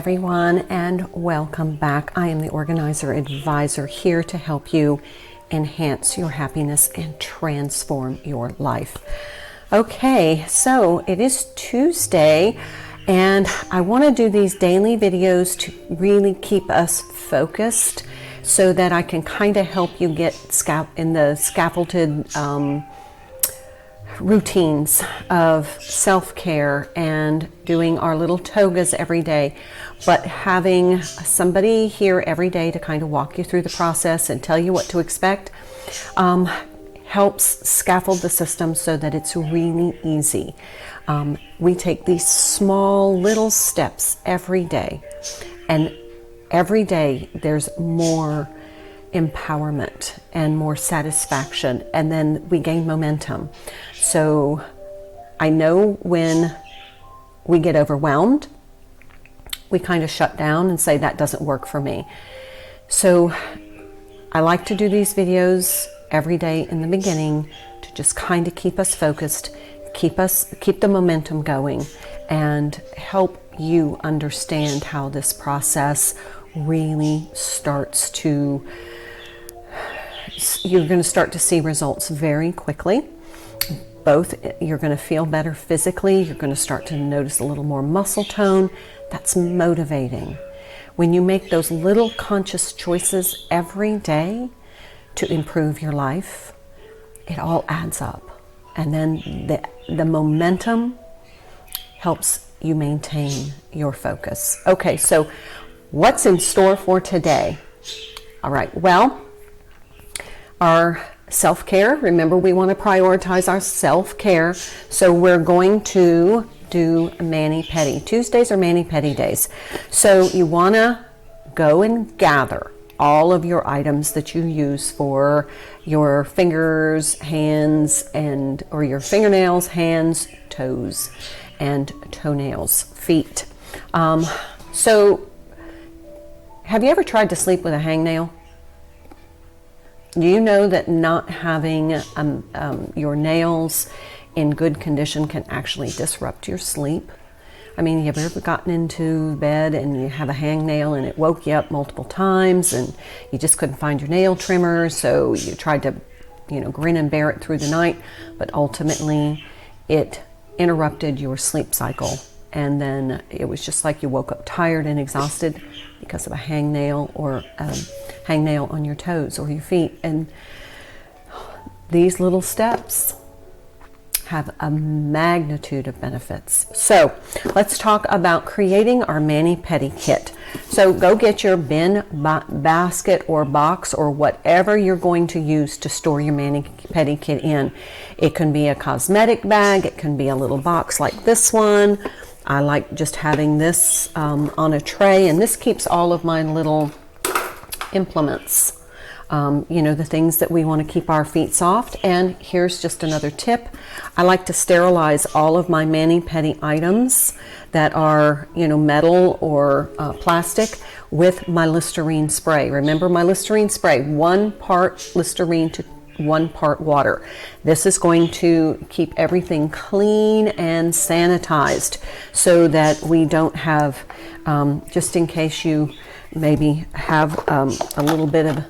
everyone, and welcome back. I am the organizer advisor here to help you enhance your happiness and transform your life. Okay, so it is Tuesday, and I want to do these daily videos to really keep us focused so that I can kind of help you get in the scaffolded routines of self-care and doing our little togas every day, but having somebody here every day to kind of walk you through the process and tell you what to expect helps scaffold the system so that it's really easy. We take these small little steps every day, and every day there's more empowerment and more satisfaction, and then we gain momentum. So I know when we get overwhelmed, we kind of shut down and say that doesn't work for me. So I like to do these videos every day in the beginning to just kind of keep us focused, keep the momentum going, and help you understand how this process really starts to, you're going to start to see results very quickly. Both, you're going to feel better physically, you're going to start to notice a little more muscle tone. That's motivating. When you make those little conscious choices every day to improve your life, it all adds up. And then the momentum helps you maintain your focus. Okay, so what's in store for today? All right, well, our self-care. Remember, we want to prioritize our self-care. So we're going to do mani-pedi. Tuesdays are mani-pedi days. So you want to go and gather all of your items that you use for your fingers, hands, or your fingernails, hands, toes, and toenails, feet. So have you ever tried to sleep with a hangnail? Do you know that not having your nails in good condition can actually disrupt your sleep? I mean, have you ever gotten into bed and you have a hangnail and it woke you up multiple times and you just couldn't find your nail trimmer, so you tried to, grin and bear it through the night, but ultimately it interrupted your sleep cycle, and then it was just like you woke up tired and exhausted because of a hangnail or hangnail on your toes or your feet. And these little steps have a magnitude of benefits. So let's talk about creating our mani-pedi kit. So go get your bin, basket, or box, or whatever you're going to use to store your mani-pedi kit in. It can be a cosmetic bag, it can be a little box like this one. I like just having this on a tray, and this keeps all of my little implements, the things that we want to keep our feet soft. And here's just another tip. I like to sterilize all of my mani-pedi items that are, metal or plastic with my Listerine spray. Remember my Listerine spray, 1 part Listerine to 1 part water. This is going to keep everything clean and sanitized so that we don't have, just in case you maybe have a little bit of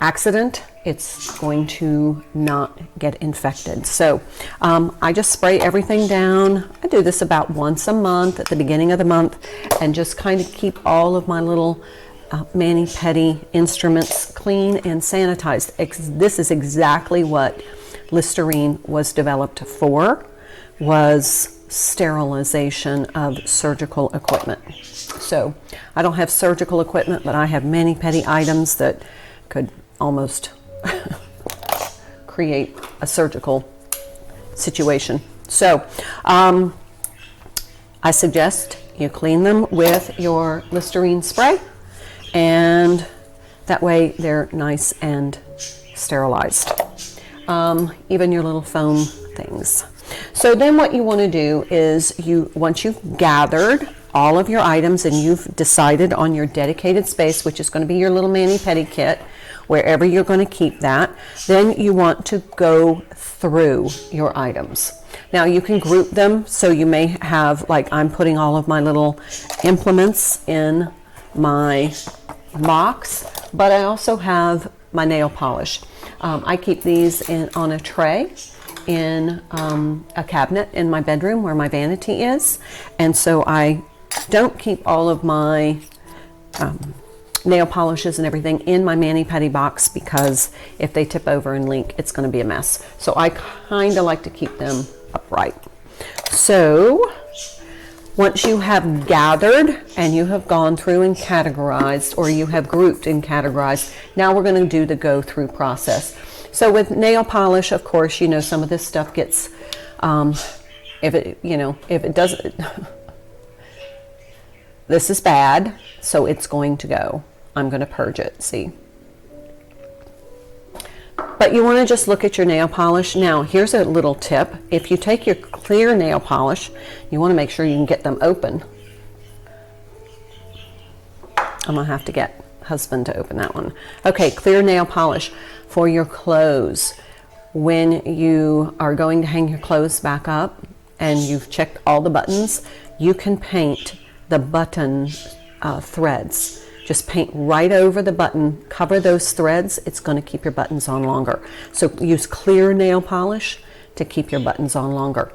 accident, it's going to not get infected. So I just spray everything down. I do this about once a month at the beginning of the month, and just kind of keep all of my little mani-pedi instruments clean and sanitized. This is exactly what Listerine was developed for, was sterilization of surgical equipment. So I don't have surgical equipment, but I have mani-pedi items that could almost create a surgical situation. So I suggest you clean them with your Listerine spray, and that way they're nice and sterilized. Even your little foam things. So then what you want to do is, once you've gathered all of your items and you've decided on your dedicated space, which is going to be your little mani-pedi kit, wherever you're going to keep that. Then you want to go through your items. Now you can group them, so you may have, like I'm putting all of my little implements in my box, but I also have my nail polish. I keep these on a tray in a cabinet in my bedroom where my vanity is, and so I don't keep all of my nail polishes and everything in my mani-pedi box, because if they tip over and leak, it's going to be a mess. So I kind of like to keep them upright. So once you have gathered and you have gone through and categorized, or you have grouped and categorized, now we're going to do the go through process. So with nail polish, of course, you know, some of this stuff gets, if it doesn't, this is bad, so it's going to go. I'm going to purge it, see? But you want to just look at your nail polish. Now, here's a little tip. If you take your clear nail polish, you want to make sure you can get them open. I'm going to have to get husband to open that one. Okay, clear nail polish for your clothes. When you are going to hang your clothes back up and you've checked all the buttons, you can paint the button threads. Just paint right over the button, cover those threads. It's going to keep your buttons on longer. So use clear nail polish to keep your buttons on longer.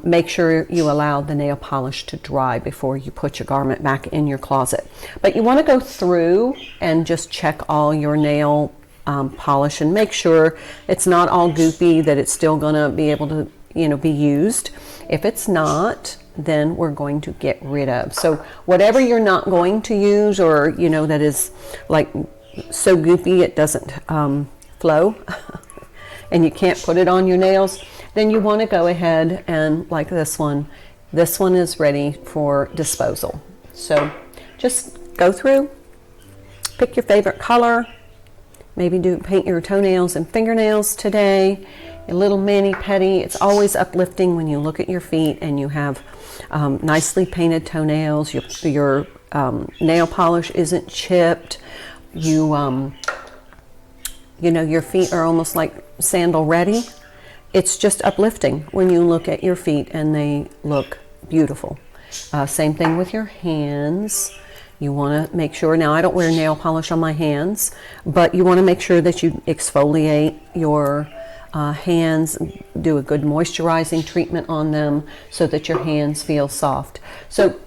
Make sure you allow the nail polish to dry before you put your garment back in your closet. But you want to go through and just check all your nail polish and make sure it's not all goopy, that it's still going to be able to, be used. If it's not, then we're going to get rid of. So whatever you're not going to use, or that is like so goopy it doesn't flow and you can't put it on your nails, then you want to go ahead and, like this one is ready for disposal. So just go through, pick your favorite color, maybe paint your toenails and fingernails today. A little mani-pedi. It's always uplifting when you look at your feet and you have nicely painted toenails. Your nail polish isn't chipped. Your feet are almost like sandal ready. It's just uplifting when you look at your feet and they look beautiful. Same thing with your hands. You want to make sure, now I don't wear nail polish on my hands, but you want to make sure that you exfoliate your hands, do a good moisturizing treatment on them so that your hands feel soft. So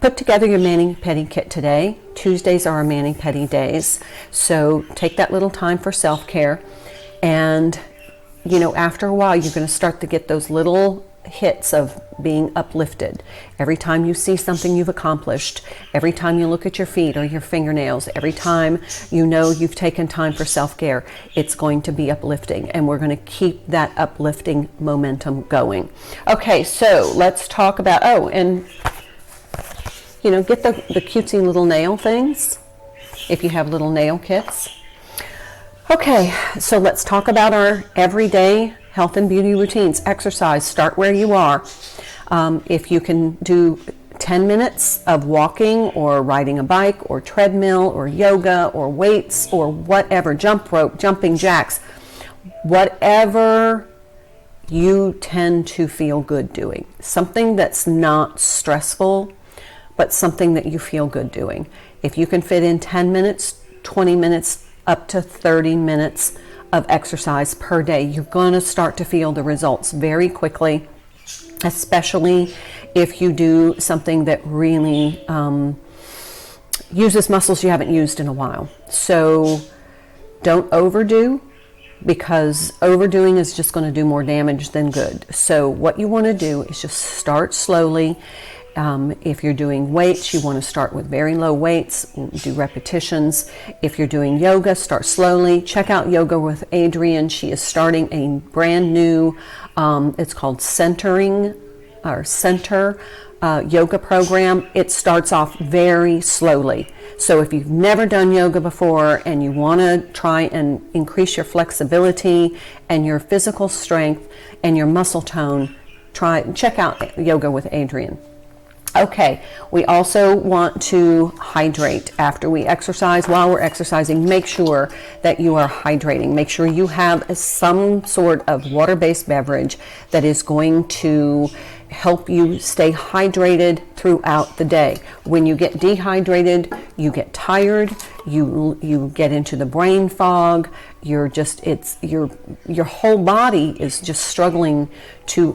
put together your mani-pedi kit today. Tuesdays are our mani-pedi days. So take that little time for self-care, and after a while you're going to start to get those little hits of being uplifted. Every time you see something you've accomplished, every time you look at your feet or your fingernails, every time you've taken time for self-care, it's going to be uplifting, and we're going to keep that uplifting momentum going. Okay, so let's talk about, get the cutesy little nail things if you have little nail kits. Okay, so let's talk about our everyday health and beauty routines. Exercise, start where you are. If you can do 10 minutes of walking or riding a bike or treadmill or yoga or weights or whatever, jump rope, jumping jacks, whatever you tend to feel good doing. Something that's not stressful, but something that you feel good doing. If you can fit in 10 minutes, 20 minutes, up to 30 minutes of exercise per day, you're going to start to feel the results very quickly, especially if you do something that really uses muscles you haven't used in a while. So don't overdo, because overdoing is just going to do more damage than good. So what you want to do is just start slowly. If you're doing weights, you want to start with very low weights, do repetitions. If you're doing yoga, start slowly. Check out Yoga with Adrienne. She is starting a brand new, it's called Center yoga program. It starts off very slowly. So if you've never done yoga before and you want to try and increase your flexibility and your physical strength and your muscle tone, check out Yoga with Adrienne. Okay, we also want to hydrate after we exercise. While we're exercising, make sure that you are hydrating. Make sure you have some sort of water-based beverage that is going to help you stay hydrated throughout the day. When you get dehydrated, you get tired, you get into the brain fog, your whole body is just struggling to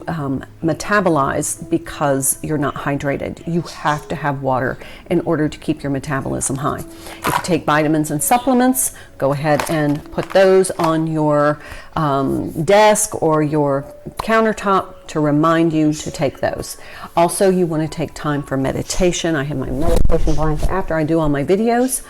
metabolize because you're not hydrated. You have to have water in order to keep your metabolism high. If you take vitamins and supplements, go ahead and put those on your desk or your countertop to remind you to take those. Also, you want to take time for meditation. I have my meditation blanket after I do all my videos.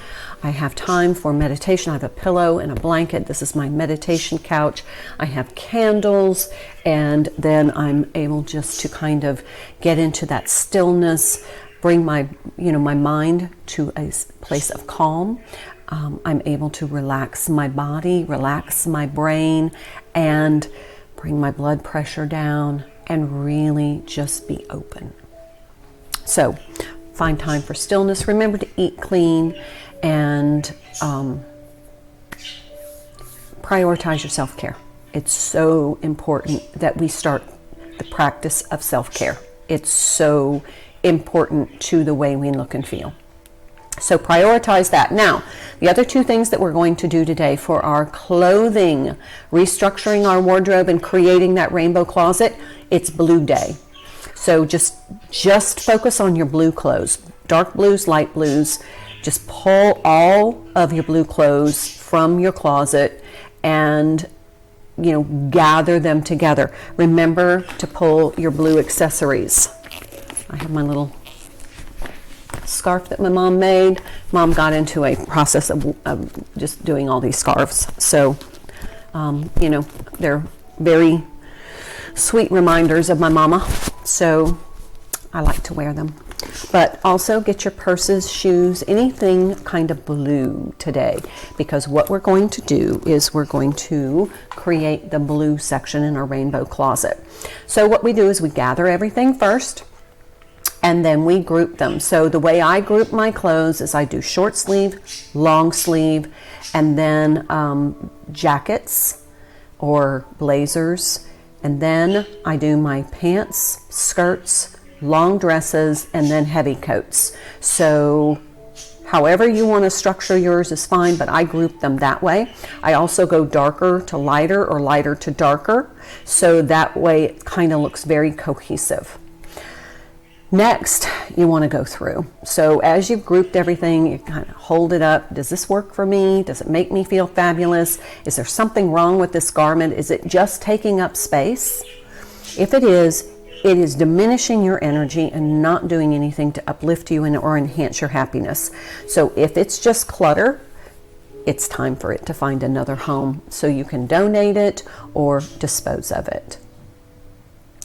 I have time for meditation. I have a pillow and a blanket. This is my meditation couch. I have candles, and then I'm able just to kind of get into that stillness, bring my mind to a place of calm. I'm able to relax my body, relax my brain, and bring my blood pressure down and really just be open. So find time for stillness. Remember to eat clean and prioritize your self-care. It's so important that we start the practice of self-care. It's so important to the way we look and feel. So prioritize that. Now, the other two things that we're going to do today for our clothing, restructuring our wardrobe and creating that rainbow closet, it's blue day. So just focus on your blue clothes, dark blues, light blues. Just pull all of your blue clothes from your closet and gather them together. Remember to pull your blue accessories. I have my little scarf that my mom made. Mom got into a process of just doing all these scarves. So, they're very sweet reminders of my mama. So I like to wear them. But also get your purses, shoes, anything kind of blue today, because what we're going to do is we're going to create the blue section in our rainbow closet. So what we do is we gather everything first, and then we group them. So the way I group my clothes is I do short sleeve, long sleeve, and then jackets or blazers, and then I do my pants, skirts, long dresses, and then heavy coats. So however you want to structure yours is fine, but I group them that way. I also go darker to lighter or lighter to darker, so that way it kind of looks very cohesive. Next, you want to go through. So as you've grouped everything, you kind of hold it up. Does this work for me? Does it make me feel fabulous? Is there something wrong with this garment? Is it just taking up space? If it is diminishing your energy and not doing anything to uplift you or enhance your happiness. So if it's just clutter, it's time for it to find another home so you can donate it or dispose of it.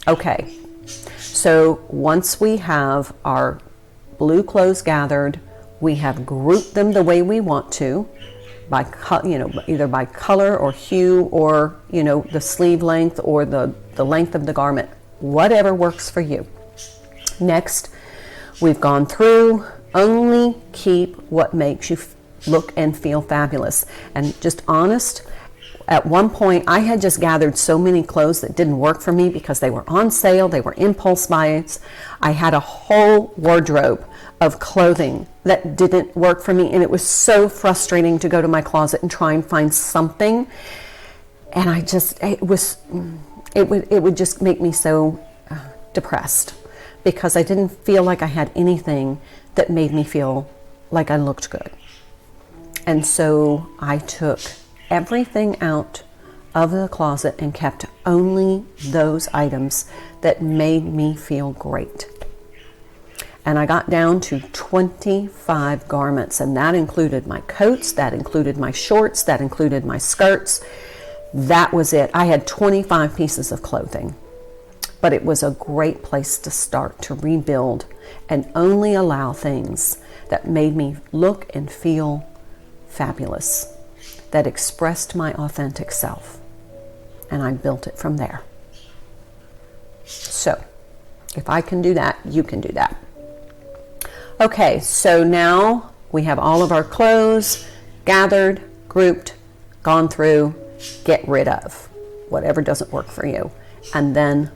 Okay, so once we have our blue clothes gathered, we have grouped them the way we want to, by either by color or hue or the sleeve length or the length of the garment. Whatever works for you. Next, we've gone through, only keep what makes you look and feel fabulous. And just honest, at one point I had just gathered so many clothes that didn't work for me because they were on sale, they were impulse buys. I had a whole wardrobe of clothing that didn't work for me, and it was so frustrating to go to my closet and try and find something. And it would just make me so depressed because I didn't feel like I had anything that made me feel like I looked good. And so I took everything out of the closet and kept only those items that made me feel great. And I got down to 25 garments, and that included my coats, that included my shorts, that included my skirts. That was it. I had 25 pieces of clothing, but it was a great place to start to rebuild and only allow things that made me look and feel fabulous, that expressed my authentic self. And I built it from there. So if I can do that, you can do that. Okay, so now we have all of our clothes gathered, grouped, gone through, get rid of whatever doesn't work for you, and then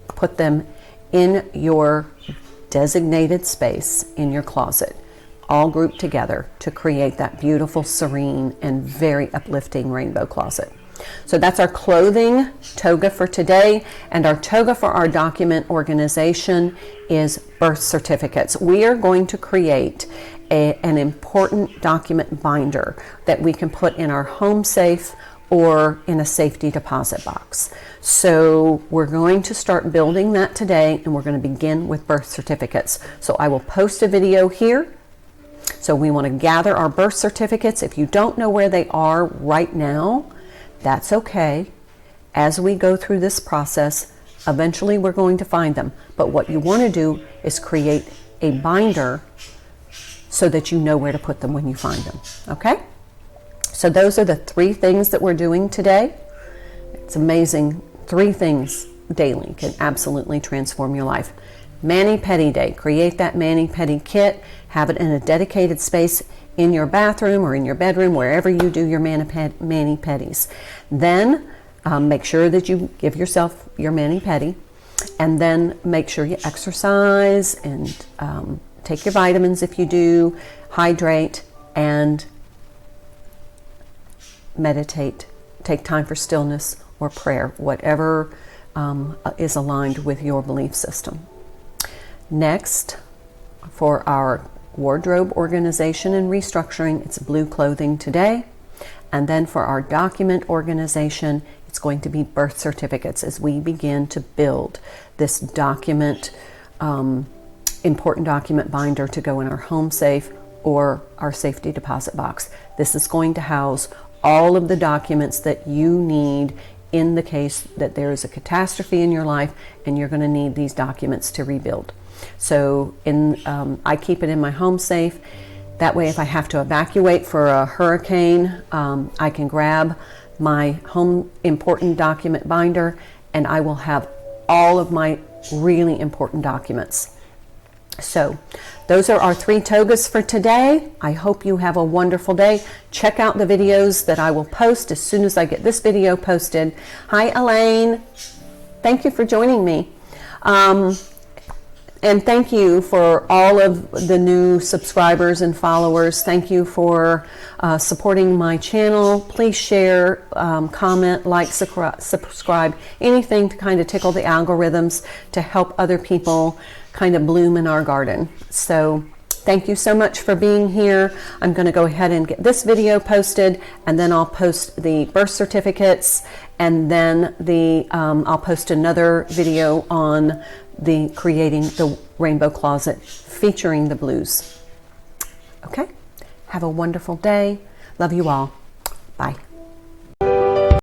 put them in your designated space in your closet, all grouped together to create that beautiful, serene, and very uplifting rainbow closet. So that's our clothing toga for today, and our toga for our document organization is birth certificates. We are going to create an important document binder that we can put in our home safe or in a safety deposit box. So we're going to start building that today, and we're going to begin with birth certificates. So I will post a video here. So we want to gather our birth certificates. If you don't know where they are right now, that's okay. As we go through this process, eventually we're going to find them. But what you want to do is create a binder so that you know where to put them when you find them. Okay? So those are the 3 things that we're doing today. It's amazing. 3 things daily can absolutely transform your life. Mani-pedi Day. Create that mani-pedi kit. Have it in a dedicated space in your bathroom or in your bedroom, wherever you do your mani-pedis. Then make sure that you give yourself your mani-pedi, and then make sure you exercise and take your vitamins if you do, hydrate, and meditate. Take time for stillness or prayer, whatever is aligned with your belief system. Next, for our wardrobe organization and restructuring, it's blue clothing today. And then for our document organization, it's going to be birth certificates as we begin to build this document, important document binder to go in our home safe or our safety deposit box. This is going to house all of the documents that you need in the case that there is a catastrophe in your life and you're going to need these documents to rebuild. So I keep it in my home safe. That way, if I have to evacuate for a hurricane, I can grab my home important document binder and I will have all of my really important documents. So those are our 3 togas for today. I hope you have a wonderful day. Check out the videos that I will post as soon as I get this video posted. Hi, Elaine. Thank you for joining me. And thank you for all of the new subscribers and followers. Thank you for supporting my channel. Please share, comment, like, subscribe, anything to kind of tickle the algorithms to help other people kind of bloom in our garden. So thank you so much for being here. I'm going to go ahead and get this video posted, and then I'll post the birth certificates, and then I'll post another video on the creating the rainbow closet featuring the blues. Okay? Have a wonderful day. Love you all. Bye.